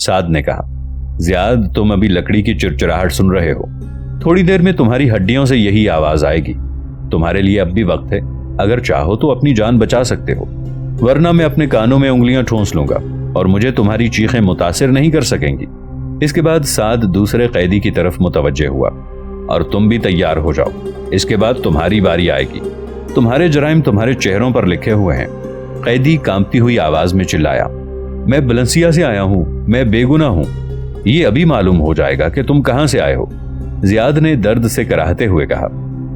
साद ने कहा, ज़ियाद तुम अभी लकड़ी की चिरचिराहट सुन रहे हो, थोड़ी देर में तुम्हारी हड्डियों से यही आवाज आएगी। तुम्हारे लिए अब भी वक्त है, अगर चाहो तो अपनी जान बचा सकते हो, वरना मैं अपने कानों में उंगलियां ठूंस लूंगा और मुझे तुम्हारी चीखें मुतासिर नहीं कर सकेंगी। इसके बाद साद दूसरे कैदी की तरफ मुतवज्जे हुआ, और तुम भी तैयार हो जाओ, इसके बाद तुम्हारी बारी आएगी, तुम्हारे जराइम तुम्हारे चेहरों पर लिखे हुए हैं। कैदी कांपती हुई आवाज में चिल्लाया, मैं बलंसिया से आया हूं, मैं बेगुनाह हूं, ये अभी मालूम हो जाएगा कि तुम कहां से आए हो। ज़ियाद ने दर्द से कराहते हुए कहा,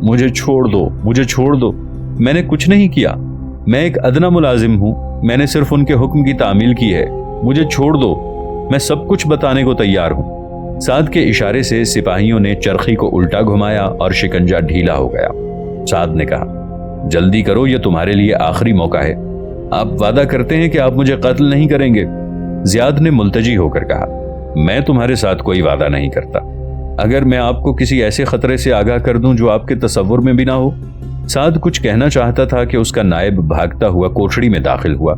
मुझे छोड़ दो, मुझे छोड़ दो, मैंने कुछ नहीं किया, मैं एक अदना मुलाजिम हूं, मैंने सिर्फ उनके हुक्म की तामील की है, मुझे छोड़ दो, मैं सब कुछ बताने को तैयार हूं। साद के इशारे से सिपाहियों ने चरखी को उल्टा घुमाया और शिकंजा ढीला हो गया। साद ने कहा, जल्दी करो, यह तुम्हारे लिए आखिरी मौका है, आप वादा करते हैं कि आप मुझे कत्ल नहीं करेंगे। ज़ियाद ने मुल्तजी होकर कहा, मैं तुम्हारे साथ कोई वादा नहीं करता, अगर मैं आपको किसी ऐसे खतरे से आगाह कर दूं जो आपके तसव्वुर में भी ना हो। साद कुछ कहना चाहता था कि उसका नायब भागता हुआ कोठड़ी में दाखिल हुआ।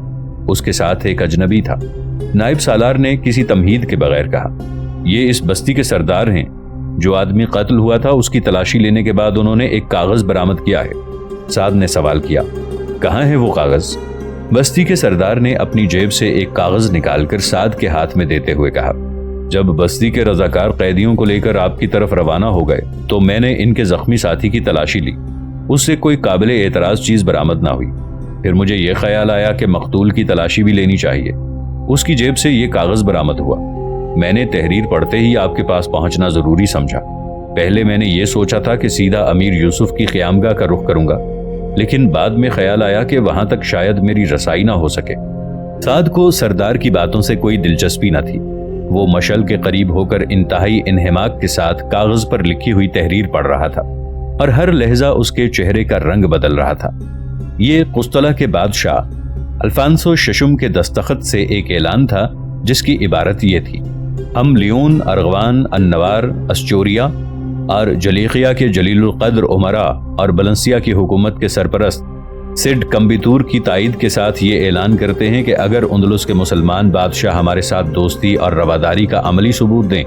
उसके साथ एक अजनबी था। नायब सालार ने किसी तमहीद के बगैर कहा, ये इस बस्ती के सरदार हैं, जो आदमी कत्ल हुआ था उसकी तलाशी लेने के बाद उन्होंने एक कागज बरामद किया है। साद ने सवाल किया, कहाँ है वो कागज? बस्ती के सरदार ने अपनी जेब से एक कागज निकालकर साद के हाथ में देते हुए कहा, जब बस्ती के रजाकार कैदियों को लेकर आपकी तरफ रवाना हो गए तो मैंने इनके जख्मी साथी की तलाशी ली, उससे कोई काबिल एतराज चीज बरामद ना हुई। फिर मुझे यह ख्याल आया कि मकतूल की तलाशी भी लेनी चाहिए। उसकी जेब से यह कागज बरामद हुआ। मैंने तहरीर पढ़ते ही आपके पास पहुंचना जरूरी समझा। पहले मैंने ये सोचा था कि सीधा अमीर यूसुफ की क़यामगाह का रुख करूंगा, लेकिन बाद में ख्याल आया कि वहां तक शायद मेरी रसाई ना हो सके। साद को सरदार की बातों से कोई दिलचस्पी न थी। वो मशल के करीब होकर इंतहाई इन्हिमाक के साथ कागज पर लिखी हुई तहरीर पढ़ रहा था, और हर लहजा उसके चेहरे का रंग बदल रहा था। ये कुस्तला के बादशाह अल्फांसो शशुम के दस्तखत से एक ऐलान था, जिसकी इबारत ये थी, हम लियोन, अरगवान, अन्नवार, अस्चोरिया और जलीखिया के जलीलुल कद्र उमरा और बलंसिया की हुकूमत के सरपरस्त सिड कम्बितूर की ताईद के साथ ये ऐलान करते हैं कि अगर उंदलुस के मुसलमान बादशाह हमारे साथ दोस्ती और रवादारी का अमली सबूत दें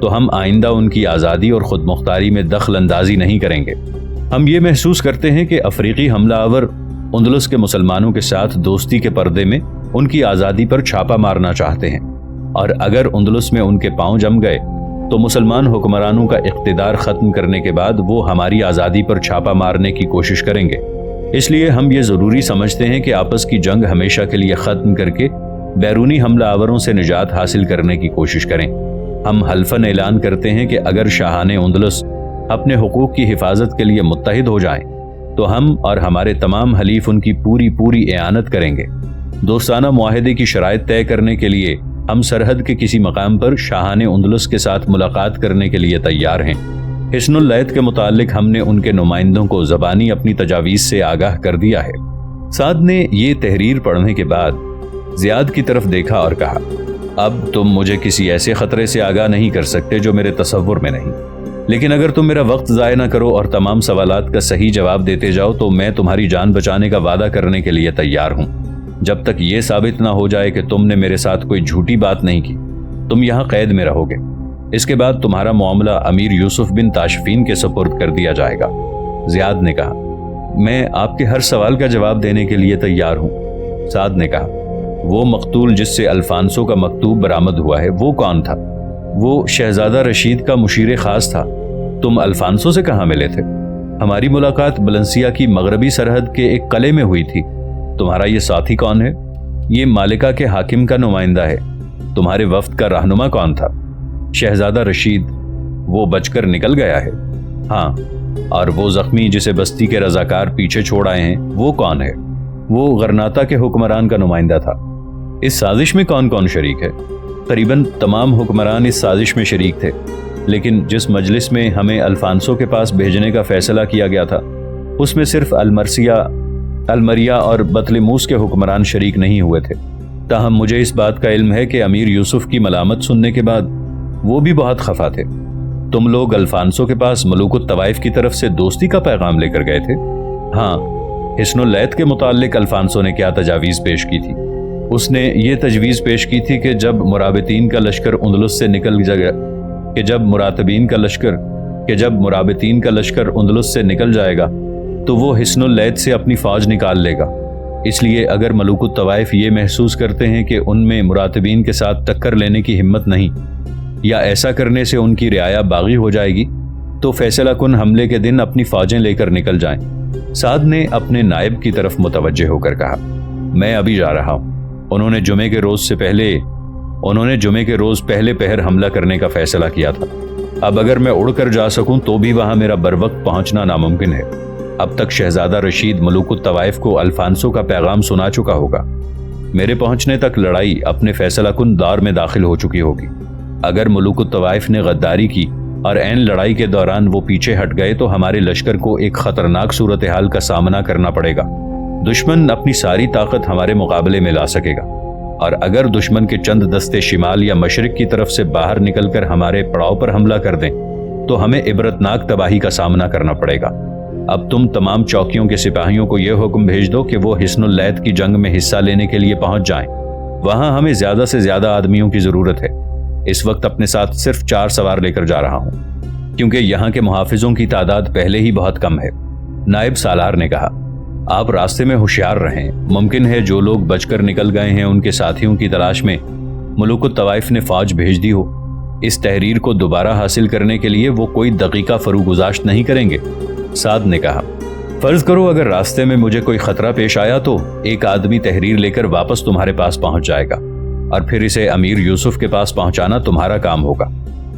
तो हम आइंदा उनकी आज़ादी और खुद मुख्तारी में दखल अंदाजी नहीं करेंगे। हम ये महसूस करते हैं कि अफ्रीकी हमलावर उंदलुस के मुसलमानों के साथ दोस्ती के पर्दे में उनकी आज़ादी पर छापा मारना चाहते हैं, और अगर उंदलुस में उनके पांव जम गए तो मुसलमान हुक्मरानों का इख्तिदार ख़त्म करने के बाद वो हमारी आज़ादी पर छापा मारने की कोशिश करेंगे। इसलिए हम ये ज़रूरी समझते हैं कि आपस की जंग हमेशा के लिए ख़त्म करके बैरूनी हमलावरों से निजात हासिल करने की कोशिश करें। हम हल्फन ऐलान करते हैं कि अगर शाहाने उंदलुस अपने हुकूक की हिफाजत के लिए मुत्तहिद हो जाएं, तो हम और हमारे तमाम हलीफ उनकी पूरी एआनत करेंगे। दोस्ताना मुआहदे की शराइत तय करने के लिए हम सरहद के किसी मकाम पर शाहाने उंदलुस के साथ मुलाकात करने के लिए तैयार हैं। हिस्नुल लैथ के मुतालिक हमने उनके नुमाइंदों को ज़बानी अपनी तजावीज़ से आगाह कर दिया है। साद ने ये तहरीर पढ़ने के बाद ज़ियाद की तरफ देखा और कहा, अब तुम मुझे किसी ऐसे खतरे से आगाह नहीं कर सकते जो मेरे तसव्वुर में नहीं, लेकिन अगर तुम मेरा वक्त ज़ाया न करो और तमाम सवालात का सही जवाब देते जाओ तो मैं तुम्हारी जान बचाने का वादा करने के लिए तैयार हूँ। जब तक ये साबित ना हो जाए कि तुमने मेरे साथ कोई झूठी बात नहीं की, तुम यहाँ कैद में रहोगे। इसके बाद तुम्हारा मामला अमीर यूसुफ बिन ताशफीन के सुपुर्द कर दिया जाएगा। ज़ियाद ने कहा, मैं आपके हर सवाल का जवाब देने के लिए तैयार हूँ। साद ने कहा, वो मकतूल जिससे अल्फांसो का मकतूब बरामद हुआ है वो कौन था? वो शहजादा रशीद का मुशीर खास था। तुम अल्फांसो से कहाँ मिले थे? हमारी मुलाकात बलंसिया की मगरबी सरहद के एक कले में हुई थी। तुम्हारा ये साथी कौन है? ये मालिका के हाकिम का नुमाइंदा है। तुम्हारे वफ्द का रहनुमा कौन था? शहजादा रशीद। वो बचकर निकल गया है। हाँ, और वो जख्मी जिसे बस्ती के रजाकार पीछे छोड़ आए हैं वो कौन है? वो गरनाता के हुक्मरान का नुमाइंदा था। इस साजिश में कौन कौन शरीक है? करीबन तमाम हुक्मरान इस साजिश में शरीक थे, लेकिन जिस मजलिस में हमें अल्फांसो के पास भेजने का फैसला किया गया था उसमें सिर्फ अलमरिया और बतलेमूस के हुक्मरान शरीक नहीं हुए थे। ताहम मुझे इस बात का इल्म है कि अमीर यूसुफ की मलामत सुनने के बाद वो भी बहुत खफा थे। तुम लोग अल्फांसो के पास मलूकुत तवाइफ की तरफ से दोस्ती का पैगाम लेकर गए थे। हाँ, हिस्नुल लैथ के मुताल्लिक अल्फांसो ने क्या तजावीज़ पेश की थी? उसने ये तजवीज़ पेश की थी कि जब मुराबितीन का लश्कर उंदलुस से निकल जाएगा उंदलुस से निकल जाएगा तो वो हिस्नुल लैथ से अपनी फ़ौज निकाल लेगा। इसलिए अगर मलूकुत तवाइफ ये महसूस करते हैं कि उनमें मुरातबीन के साथ टक्कर लेने की हिम्मत नहीं या ऐसा करने से उनकी रियाया बागी हो जाएगी तो फैसला कुन हमले के दिन अपनी फ़ौजें लेकर निकल जाएं। साद ने अपने नायब की तरफ मुतवज्जे होकर कहा, मैं अभी जा रहा हूँ। उन्होंने जुमे के रोज़ पहले पहर हमला करने का फैसला किया था। अब अगर मैं उड़कर जा सकूं तो भी वहां मेरा बरवक्त पहुंचना नामुमकिन है। अब तक शहजादा रशीद मलूकुत तवाइफ को अल्फांसो का पैगाम सुना चुका होगा। मेरे पहुंचने तक लड़ाई अपने फैसला कुन दौर में दाखिल हो चुकी होगी। अगर मलूकुत तवाइफ ने गद्दारी की और ऐन लड़ाई के दौरान वो पीछे हट गए तो हमारे लश्कर को एक खतरनाक सूरत हाल का सामना करना पड़ेगा। दुश्मन अपनी सारी ताकत हमारे मुकाबले में ला सकेगा और अगर दुश्मन के चंद दस्ते शिमाल या मशरिक की तरफ से बाहर निकलकर हमारे पड़ाव पर हमला कर दें तो हमें इबरतनाक तबाही का सामना करना पड़ेगा। अब तुम तमाम चौकियों के सिपाहियों को यह हुक्म भेज दो कि वो हिस्नुल लैथ की जंग में हिस्सा लेने के लिए पहुंच जाएं। वहां हमें ज्यादा से ज्यादा आदमियों की जरूरत है। इस वक्त अपने साथ सिर्फ 4 सवार लेकर जा रहा हूं क्योंकि यहाँ के मुहाफिजों की तादाद पहले ही बहुत कम है। नायब सालार ने कहा, आप रास्ते में होशियार रहें। मुमकिन है जो लोग बचकर निकल गए हैं उनके साथियों की तलाश में मुलूकुत तवाइफ ने फौज भेज दी हो। इस तहरीर को दोबारा हासिल करने के लिए वो कोई दकीका फरूगुजाश्त नहीं करेंगे। साद ने कहा, फर्ज करो अगर रास्ते में मुझे कोई खतरा पेश आया तो एक आदमी तहरीर लेकर वापस तुम्हारे पास पहुंच जाएगा और फिर इसे अमीर यूसुफ के पास पहुंचाना तुम्हारा काम होगा।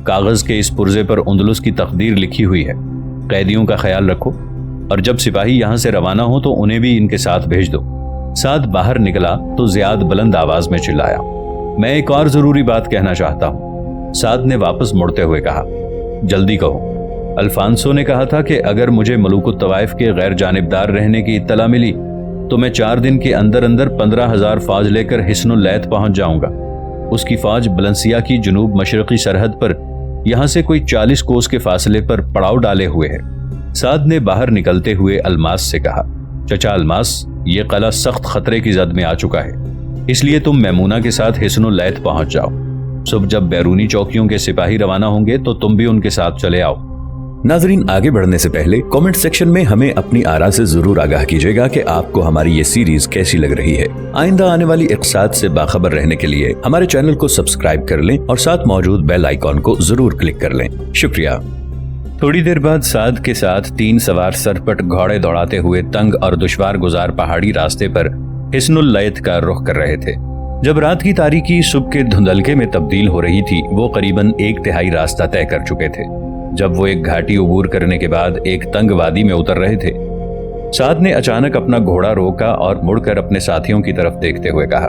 कागज के इस पुर्जे पर उंदलुस की तकदीर लिखी हुई है। कैदियों का ख्याल रखो और जब सिपाही यहां से रवाना हो तो उन्हें भी इनके साथ भेज दो। साद बाहर निकला तो ज़ियाद बुलंद आवाज में चिल्लाया, मैं एक और जरूरी बात कहना चाहता हूं। साद ने वापस मुड़ते हुए कहा, जल्दी कहो। अल्फांसो ने कहा था कि अगर मुझे मलूकुत तवाइफ के गैर जानिबदार रहने की इत्तला मिली तो मैं 4 दिन के अंदर अंदर 15,000 फौज लेकर हिस्नुल लैथ पहुंच जाऊंगा। उसकी फौज बलंसिया की जुनूब मशरकी सरहद पर यहां से कोई 40 कोस के फासले पर पड़ाव डाले हुए है। साद ने बाहर निकलते हुए अल्मास से कहा, चचा अल्मास, ये कला सख्त खतरे की जद में आ चुका है, इसलिए तुम मैमूना के साथ हिस्नुल लैथ पहुंच जाओ। सुबह जब बैरूनी चौकियों के सिपाही रवाना होंगे तो तुम भी उनके साथ चले आओ। नाजरीन, आगे बढ़ने से पहले कमेंट सेक्शन में हमें अपनी आरा से जरूर आगाह कीजिएगा कि आपको हमारी ये सीरीज कैसी लग रही है। आइंदा आने वाली इक़्साद से बाखबर रहने के लिए हमारे चैनल को सब्सक्राइब कर लें और साथ मौजूद बेल आइकॉन को जरूर क्लिक कर लें। शुक्रिया। थोड़ी देर बाद साद के साथ 3 सवार सरपट घोड़े दौड़ाते हुए तंग और दुश्वार गुजार पहाड़ी रास्ते पर हिस्नुल लैथ का रुख कर रहे थे। जब रात की तारीकी सुबह के धुंधलके में तब्दील हो रही थी, वो करीबन 1/3 रास्ता तय कर चुके थे। जब वो एक घाटी उबूर करने के बाद एक तंग वादी में उतर रहे थे, साद ने अचानक अपना घोड़ा रोका और मुड़कर अपने साथियों की तरफ देखते हुए कहा,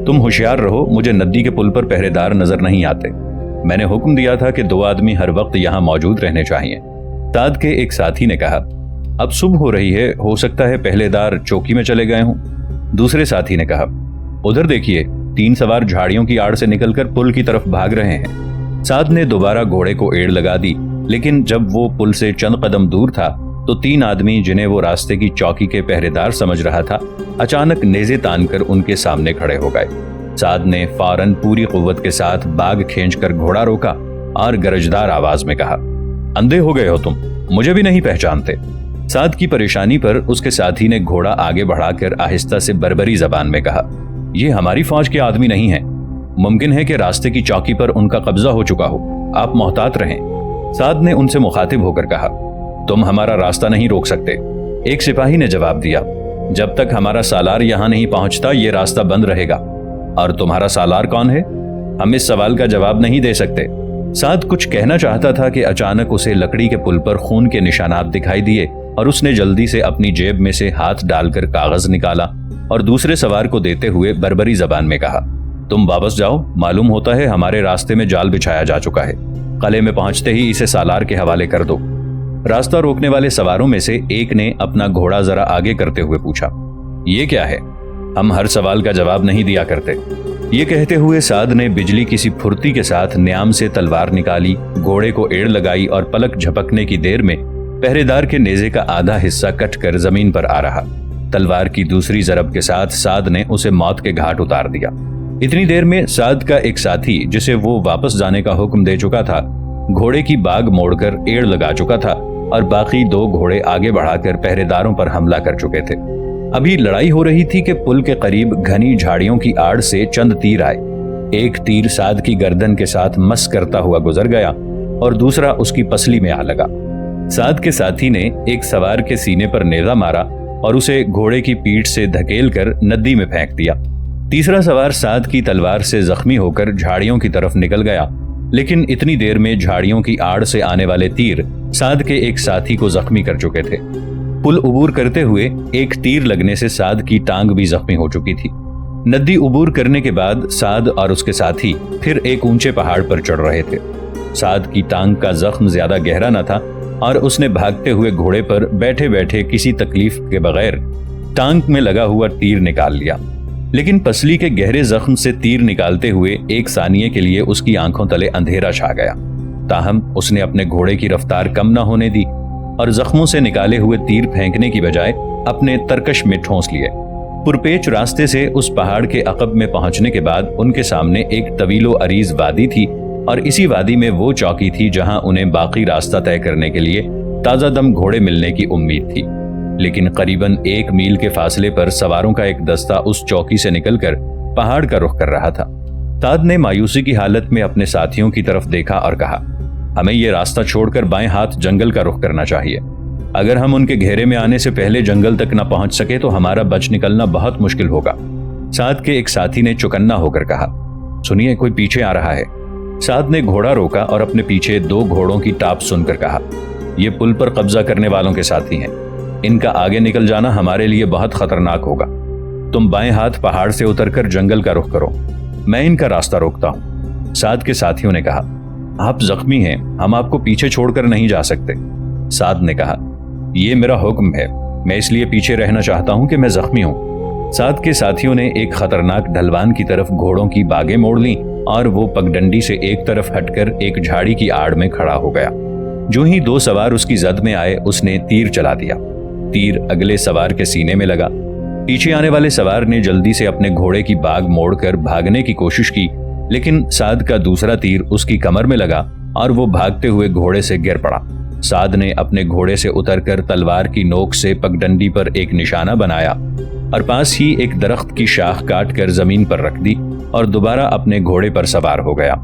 तुम होशियार रहो, मुझे नदी के पुल पर पहरेदार नजर नहीं आते। मैंने हुक्म दिया था कि 2 आदमी हर वक्त यहाँ मौजूद रहने चाहिए। साद के एक साथी ने कहा, अब सुबह हो रही है, हो सकता है पहरेदार चौकी में चले गए हों। दूसरे साथी ने कहा, उधर देखिए, 3 सवार झाड़ियों की आड़ से निकलकर पुल की तरफ भाग रहे हैं। साद ने दोबारा घोड़े को एड़ लगा दी, लेकिन जब वो पुल से चंद कदम दूर था तो 3 आदमी जिन्हें वो रास्ते की चौकी के पहरेदार समझ रहा था, अचानक नेज़े तानकर उनके सामने खड़े हो गए। साद ने फौरन पूरी कुव्वत के साथ बाग खींचकर घोड़ा रोका और गरजदार आवाज में कहा, अंधे हो गए हो तुम, मुझे भी नहीं पहचानते। साद की परेशानी पर उसके साथी ने घोड़ा आगे बढ़ाकर आहिस्ता से बर्बरी जबान में कहा, ये हमारी फौज के आदमी नहीं है। मुमकिन है कि रास्ते की चौकी पर उनका कब्जा हो चुका हो, आप मोहतात रहें। साद ने उनसे मुखातिब होकर कहा, तुम हमारा रास्ता नहीं रोक सकते। एक सिपाही ने जवाब दिया, जब तक हमारा सालार यहाँ नहीं पहुंचता ये रास्ता बंद रहेगा। और तुम्हारा सालार कौन है? हम इस सवाल का जवाब नहीं दे सकते। साद कुछ कहना चाहता था कि अचानक उसे लकड़ी के पुल पर खून के निशानात दिखाई दिए और उसने जल्दी से अपनी जेब में से हाथ डालकर कागज निकाला और दूसरे सवार को देते हुए बर्बरी जबान में कहा, तुम वापस जाओ, मालूम होता है हमारे रास्ते में जाल बिछाया जा चुका है। कले में पहुंचते ही इसे सालार के हवाले कर दो। रास्ता रोकने वाले सवारों में से एक ने अपना घोड़ा जरा आगे करते हुए पूछा, ये क्या है? हम हर सवाल का जवाब नहीं दिया करते। ये कहते हुए साद ने बिजली किसी फुर्ती के साथ न्याम से तलवार निकाली, घोड़े को एड़ लगाई और पलक झपकने की देर में पहरेदार के नेज़े का आधा हिस्सा कट कर जमीन पर आ रहा। तलवार की दूसरी जरब के साथ साद ने उसे मौत के घाट उतार दिया। इतनी देर में साद का एक साथी, जिसे वो वापस जाने का हुक्म दे चुका था, घोड़े की बाग मोड़कर एड़ लगा चुका था और बाकी 2 घोड़े आगे बढ़ाकर पहरेदारों पर हमला कर चुके थे। अभी लड़ाई हो रही थी कि पुल के करीब घनी झाड़ियों की आड़ से चंद तीर आए। एक तीर साद की गर्दन के साथ मस करता हुआ गुजर गया और दूसरा उसकी पसली में आ लगा। साद के साथी ने एक सवार के सीने पर नेजा मारा और उसे घोड़े की पीठ से धकेल कर नदी में फेंक दिया। तीसरा सवार साद की तलवार से जख्मी होकर झाड़ियों की तरफ निकल गया, लेकिन इतनी देर में झाड़ियों की आड़ से आने वाले तीर साद के एक साथी को जख्मी कर चुके थे। पुल उबूर करते हुए एक तीर लगने से साद की टांग भी जख्मी हो चुकी थी। नदी उबूर करने के बाद साद और उसके साथी फिर एक ऊंचे पहाड़ पर चढ़ रहे थे। साद की टांग का जख्म ज्यादा गहरा न था और उसने भागते हुए घोड़े पर बैठे बैठे किसी तकलीफ के बगैर टांग में लगा हुआ तीर निकाल लिया, लेकिन पसली के गहरे जख्म से तीर निकालते हुए एक सानिये के लिए उसकी आंखों तले अंधेरा छा गया। ताहम उसने अपने घोड़े की रफ्तार कम न होने दी और जख्मों से निकाले हुए तीर फेंकने की बजाय अपने तरकश में ठोंस लिए। पुरपेच रास्ते से उस पहाड़ के अकब में पहुंचने के बाद उनके सामने एक तवीलो अरीज वादी थी और इसी वादी में वो चौकी थी जहां उन्हें बाकी रास्ता तय करने के लिए ताजा दम घोड़े मिलने की उम्मीद थी। लेकिन करीबन 1 मील के फासले पर सवारों का एक दस्ता उस चौकी से निकलकर पहाड़ का रुख कर रहा था। साद ने मायूसी की हालत में अपने साथियों की तरफ देखा और कहा, हमें ये रास्ता छोड़कर बाएं हाथ जंगल का रुख करना चाहिए। अगर हम उनके घेरे में आने से पहले जंगल तक न पहुंच सके तो हमारा बच निकलना बहुत मुश्किल होगा। साद के एक साथी ने चौकन्ना होकर कहा, सुनिए, कोई पीछे आ रहा है। साद ने घोड़ा रोका और अपने पीछे 2 घोड़ों की टाप सुनकर कहा, ये पुल पर कब्जा करने वालों के साथी हैं। इनका आगे निकल जाना हमारे लिए बहुत खतरनाक होगा। तुम बाएं हाथ पहाड़ से उतरकर जंगल का रुख करो, मैं इनका रास्ता रोकता हूं। साद के साथियों ने कहा, आप जख्मी हैं, हम आपको पीछे छोड़कर नहीं जा सकते। साद ने कहा, यह मेरा हुक्म है, मैं इसलिए पीछे रहना चाहता हूं कि मैं जख्मी हूं। साद के साथियों ने एक खतरनाक ढलवान की तरफ घोड़ों की बागें मोड़ ली और वो पगडंडी से एक तरफ हटकर एक झाड़ी की आड़ में खड़ा हो गया। जो ही 2 सवार उसकी जद में आए, उसने तीर चला दिया। तीर अगले सवार के सीने में लगा। पीछे आने वाले सवार ने जल्दी से अपने घोड़े की बाग मोड़कर भागने की कोशिश की, लेकिन साद का दूसरा तीर उसकी कमर में लगा और वो भागते हुए घोड़े से गिर पड़ा। साद ने अपने घोड़े से उतरकर तलवार की नोक से पगडंडी पर एक निशाना बनाया और पास ही एक दरख्त की शाख काटकर जमीन पर रख दी और दोबारा अपने घोड़े पर सवार हो गया।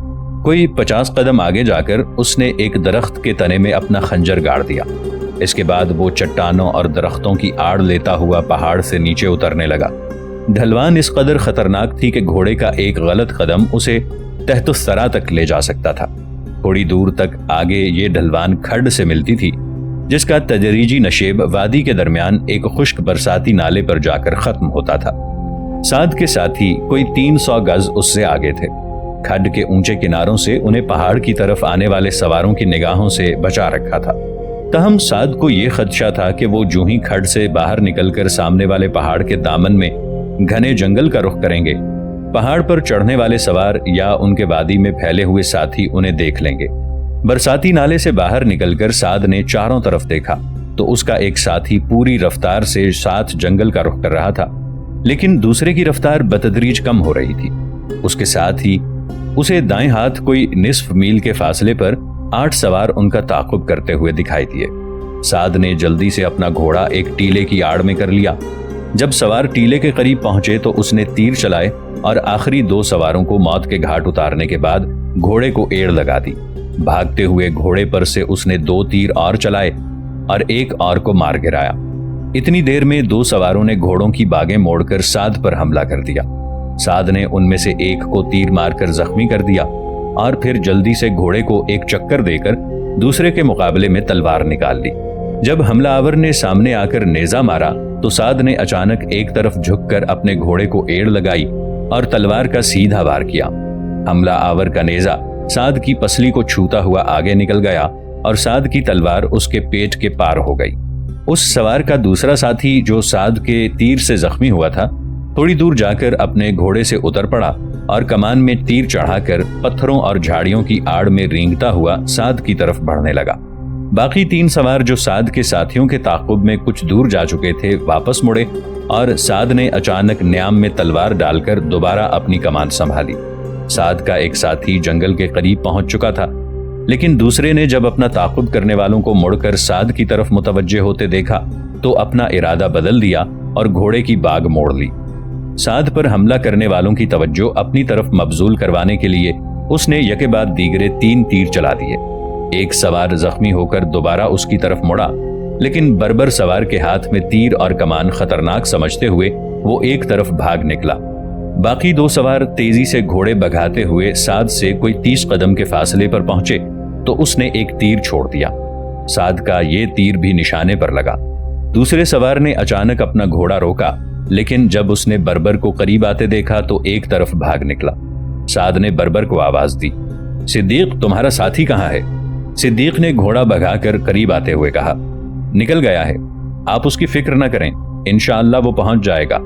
कोई 50 कदम आगे जाकर उसने एक दरख्त के तने में अपना खंजर गाड़ दिया। इसके बाद वो चट्टानों और दरख्तों की आड़ लेता हुआ पहाड़ से नीचे उतरने लगा। ढलवान इस कदर खतरनाक थी कि घोड़े का एक गलत कदम उसे तहतुस्सरा तक ले जा सकता था। थोड़ी दूर तक आगे ये ढलवान खड्ड से मिलती थी, जिसका तदरीजी नशेब वादी के दरमियान एक खुश्क बरसाती नाले पर जाकर खत्म होता था। साद के साथी कोई 300 गज उससे आगे थे। खड्ड के ऊंचे किनारों से उन्हें पहाड़ की तरफ आने वाले सवारों की निगाहों से बचा रखा था। तहम साद को यह खदशा था कि वो जो ही खड्ड से बाहर निकलकर सामने वाले पहाड़ के दामन में घने जंगल का रुख करेंगे, पहाड़ पर चढ़ने वाले सवार या उनके वादी में फैले हुए साथी उन्हें देख लेंगे। बरसाती नाले से बाहर निकलकर साद ने चारों तरफ देखा तो उसका एक साथी पूरी रफ्तार से साथ जंगल का रुख कर रहा था, लेकिन दूसरे की रफ्तार बतदरीज कम हो रही थी। उसके साथ ही उसे दाएं हाथ कोई निस्फ मील के फासले पर 8 सवार उनका ताक़ुब करते हुए दिखाई दिए। साद ने जल्दी से अपना घोड़ा एक टीले की आड़ में कर लिया। जब सवार टीले के करीब पहुंचे तो उसने तीर चलाए और आखिरी 2 सवारों को मौत के घाट उतारने के बाद घोड़े को एड़ लगा दी। भागते हुए घोड़े पर से उसने 2 तीर और चलाए और एक और को मार गिराया। इतनी देर में 2 सवारों ने घोड़ों की बागें मोड़कर साद पर हमला कर दिया। साद ने उनमें से एक को तीर मारकर जख्मी कर दिया और फिर जल्दी से घोड़े को एक चक्कर देकर दूसरे के मुकाबले में तलवार निकाल ली। जब हमलावर ने सामने आकर नेजा मारा तो साद ने अचानक एक तरफ झुककर अपने घोड़े को एड़ लगाई और तलवार का सीधा वार किया। हमला आवर का नेजा साद की पसली को छूता हुआ आगे निकल गया और साद की तलवार उसके पेट के पार हो गई। उस सवार का दूसरा साथी जो साद के तीर से जख्मी हुआ था, थोड़ी दूर जाकर अपने घोड़े से उतर पड़ा और कमान में तीर चढ़ाकर पत्थरों और झाड़ियों की आड़ में रेंगता हुआ साद की तरफ बढ़ने लगा। बाकी 3 सवार जो साद के साथियों के ताक़ुब में कुछ दूर जा चुके थे वापस मुड़े और साद ने अचानक न्याम में तलवार डालकर दोबारा अपनी कमान संभाली। साद का एक साथी जंगल के करीब पहुंच चुका था, लेकिन दूसरे ने जब अपना ताक़ुब करने वालों को मुड़कर साद की तरफ मुतवज्जे होते देखा तो अपना इरादा बदल दिया और घोड़े की बाग मोड़ ली। साद पर हमला करने वालों की तवज्जो अपनी तरफ मबजूल करवाने के लिए उसने यके बाद दीगरे 3 तीर चला दिए। एक सवार जख्मी होकर दोबारा उसकी तरफ मुड़ा, लेकिन बर्बर सवार के हाथ में तीर और कमान खतरनाक समझते हुए वो एक तरफ भाग निकला। बाकी 2 सवार तेजी से घोड़े भगाते हुए साद से कोई 30 कदम के फासले पर पहुंचे तो उसने एक तीर छोड़ दिया। साद का ये तीर भी निशाने पर लगा। दूसरे सवार ने अचानक अपना घोड़ा रोका, लेकिन जब उसने बर्बर को करीब आते देखा तो एक तरफ भाग निकला। साद ने बर्बर को आवाज दी, सिद्दीक तुम्हारा साथी कहाँ है? सिद्दीक ने घोड़ा भगाकर करीब आते हुए कहा, निकल गया है, आप उसकी फिक्र न करें, इंशाअल्लाह वो पहुंच जाएगा।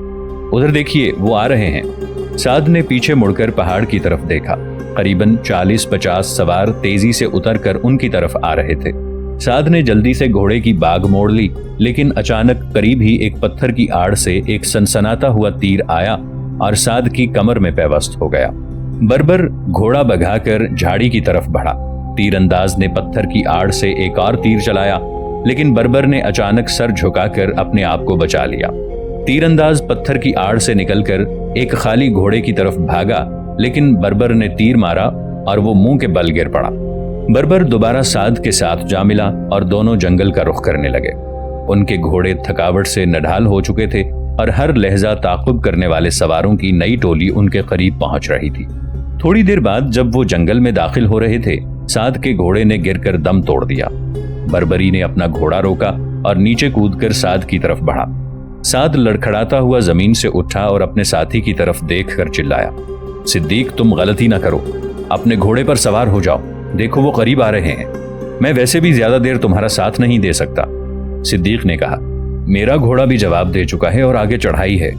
उधर देखिए वो आ रहे हैं। साद ने पीछे मुड़कर पहाड़ की तरफ देखा। करीबन 40-50 सवार तेजी से उतरकर उनकी तरफ आ रहे थे। साद ने जल्दी से घोड़े की बाग मोड़ ली, लेकिन अचानक करीब ही एक पत्थर की आड़ से एक सनसनाता हुआ तीर आया और साद की कमर में पैवस्त हो गया। बर्बर घोड़ा भगाकर झाड़ी की तरफ बढ़ा। तीरंदाज ने पत्थर की आड़ से एक और तीर चलाया, लेकिन बर्बर ने अचानक सर झुकाकर अपने आप को बचा लिया। तीरंदाज पत्थर की आड़ से निकलकर एक खाली घोड़े की तरफ भागा, लेकिन बर्बर ने तीर मारा और वो मुंह के बल गिर पड़ा। बर्बर दोबारा साद के साथ जा मिला और दोनों जंगल का रुख करने लगे। उनके घोड़े थकावट से नढाल हो चुके थे और हर लहजा ताक़ुब करने वाले सवारों की नई टोली उनके करीब पहुंच रही थी। थोड़ी देर बाद जब वो जंगल में दाखिल हो रहे थे, साद के घोड़े ने गिरकर दम तोड़ दिया। बर्बरी ने अपना घोड़ा रोका और नीचे कूदकर साद की तरफ बढ़ा। साद लड़खड़ाता हुआ जमीन से उठा और अपने साथी की तरफ देखकर चिल्लाया, सिद्दीक तुम गलती ना करो, अपने घोड़े पर सवार हो जाओ, देखो वो करीब आ रहे हैं। मैं वैसे भी ज्यादा देर तुम्हारा साथ नहीं दे सकता। सिद्दीक ने कहा, मेरा घोड़ा भी जवाब दे चुका है और आगे चढ़ाई है।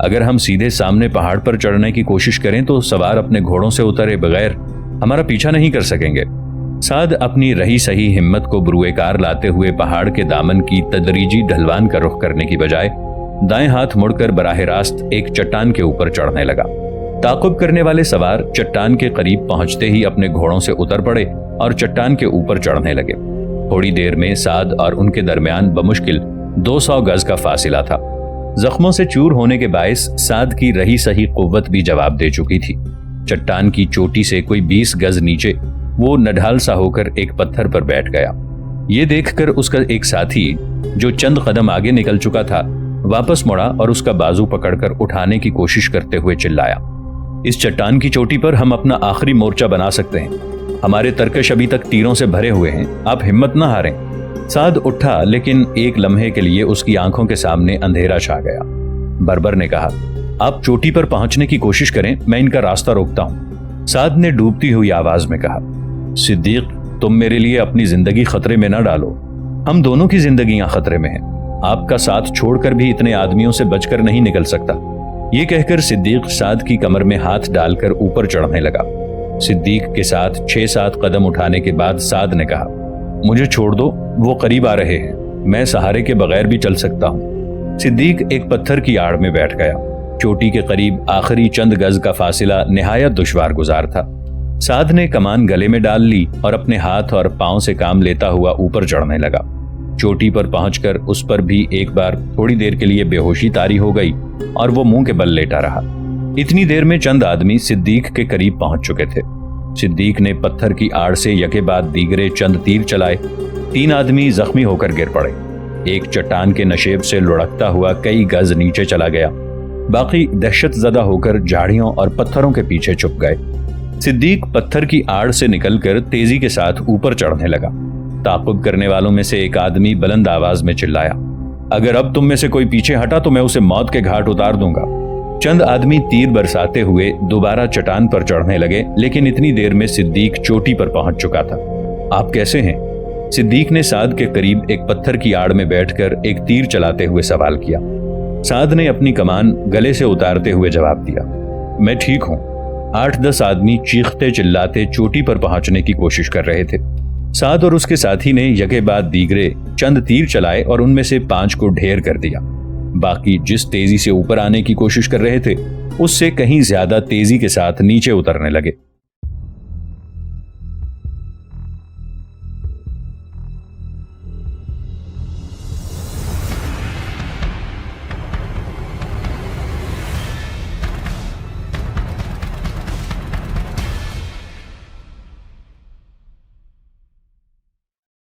अगर हम सीधे सामने पहाड़ पर चढ़ने की कोशिश करें तो सवार अपने घोड़ों से उतरे बगैर हमारा पीछा नहीं कर सकेंगे। साद अपनी रही सही हिम्मत को बुरुएकार लाते हुए पहाड़ के दामन की तदरीजी ढलवान का रुख करने की बजाय दाएं हाथ मुड़कर बराह रास्त एक चट्टान के ऊपर चढ़ने लगा। ताक़ुब करने वाले सवार चट्टान के करीब पहुंचते ही अपने घोड़ों से उतर पड़े और चट्टान के ऊपर चढ़ने लगे। थोड़ी देर में साद और उनके दरमियान बमुश्किल 200 गज का फासिला था। जख्मों से चूर होने के बायस साद की रही सही कुव्वत भी जवाब दे चुकी थी। चट्टान की चोटी से कोई 20 गज नीचे वो नढाल सा होकर एक पत्थर पर बैठ गया। ये देखकर उसका एक साथी जो चंद कदम आगे निकल चुका था वापस मुड़ा और उसका बाजू पकड़कर उठाने की कोशिश करते हुए चिल्लाया, इस चट्टान की चोटी पर हम अपना आखिरी मोर्चा बना सकते हैं। हमारे तरकश अभी तक तीरों से भरे हुए हैं, आप हिम्मत ना हारें। साद उठा, लेकिन एक लम्हे के लिए उसकी आंखों के सामने अंधेरा छा गया। बर्बर ने कहा, आप चोटी पर पहुंचने की कोशिश करें, मैं इनका रास्ता रोकता हूं। साद ने डूबती हुई आवाज में कहा, सिद्दीक तुम मेरे लिए अपनी जिंदगी खतरे में न डालो, हम दोनों की जिंदगियां खतरे में हैं। आपका साथ छोड़कर भी इतने आदमियों से बचकर नहीं निकल सकता। ये कहकर सिद्दीक साद की कमर में हाथ डालकर ऊपर चढ़ने लगा। सिद्दीक के साथ 6-7 कदम उठाने के बाद साद ने कहा, मुझे छोड़ दो, वो करीब आ रहे हैं, मैं सहारे के बगैर भी चल सकता हूँ। सिद्दीक एक पत्थर की आड़ में बैठ गया। चोटी के करीब आखिरी चंद गज का फासिला निहायत दुश्वार गुजार था। साद ने कमान गले में डाल ली और अपने हाथ और पांव से काम लेता हुआ ऊपर चढ़ने लगा। चोटी पर पहुंचकर उस पर भी एक बार थोड़ी देर के लिए बेहोशी तारी हो गई और वो मुंह के बल लेटा रहा। इतनी देर में चंद आदमी सिद्दीक के करीब पहुंच चुके थे। सिद्दीक ने पत्थर की आड़ से यके बाद दीगरे चंद तीर चलाए। 3 आदमी जख्मी होकर गिर पड़े। एक चट्टान के नशेब से लुढ़कता हुआ कई गज नीचे चला गया। बाकी दहशत ज़दा होकर झाड़ियों और पत्थरों के पीछे छुप गए। सिद्दीक पत्थर की आड़ से निकलकर तेजी के साथ ऊपर चढ़ने लगा। ताक़ुब करने वालों में से एक आदमी बुलंद आवाज में चिल्लाया, अगर अब तुम में से कोई पीछे हटा तो मैं उसे मौत के घाट उतार दूंगा। चंद आदमी तीर बरसाते हुए दोबारा चट्टान पर चढ़ने लगे, लेकिन इतनी देर में सिद्दीक चोटी पर पहुंच चुका था। आप कैसे हैं? सिद्दीक ने साद के करीब एक पत्थर की आड़ में बैठकर एक तीर चलाते हुए सवाल किया। साद ने अपनी कमान गले से उतारते हुए जवाब दिया, मैं ठीक हूं। 8-10 आदमी चीखते चिल्लाते चोटी पर पहुंचने की कोशिश कर रहे थे। साद और उसके साथी ने यके बाद दीगरे चंद तीर चलाए और उनमें से 5 को ढेर कर दिया। बाकी जिस तेजी से ऊपर आने की कोशिश कर रहे थे उससे कहीं ज्यादा तेजी के साथ नीचे उतरने लगे।